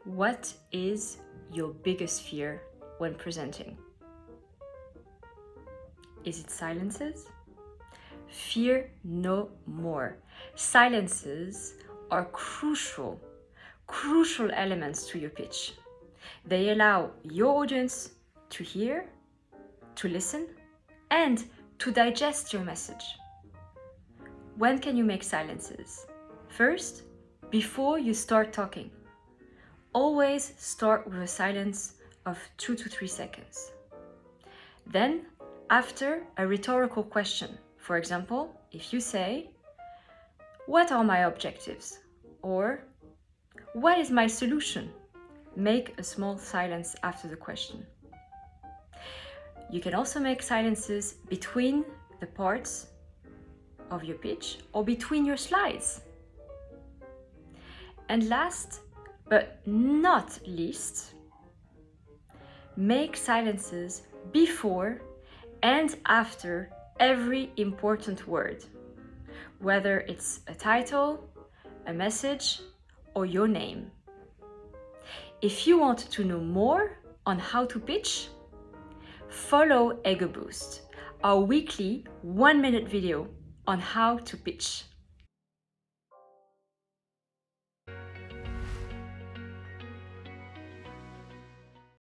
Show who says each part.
Speaker 1: What is your biggest fear when presenting? Is it silences? Fear no more. Silences are crucial elements to your pitch. They allow your audience to hear, to listen, and to digest your message. When can you make silences? First, before you start talking. Always start with a silence of 2 to 3 seconds. Then, after a rhetorical question, for example, if you say, "What are my objectives?" or "What is my solution?" make a small silence after the question. You can also make silences between the parts of your pitch or between your slides. And last but not least, make silences before and after every important word, whether it's a title, a message, or your name. If you want to know more on how to pitch, follow Ego Boost, our weekly 1-minute video on how to pitch.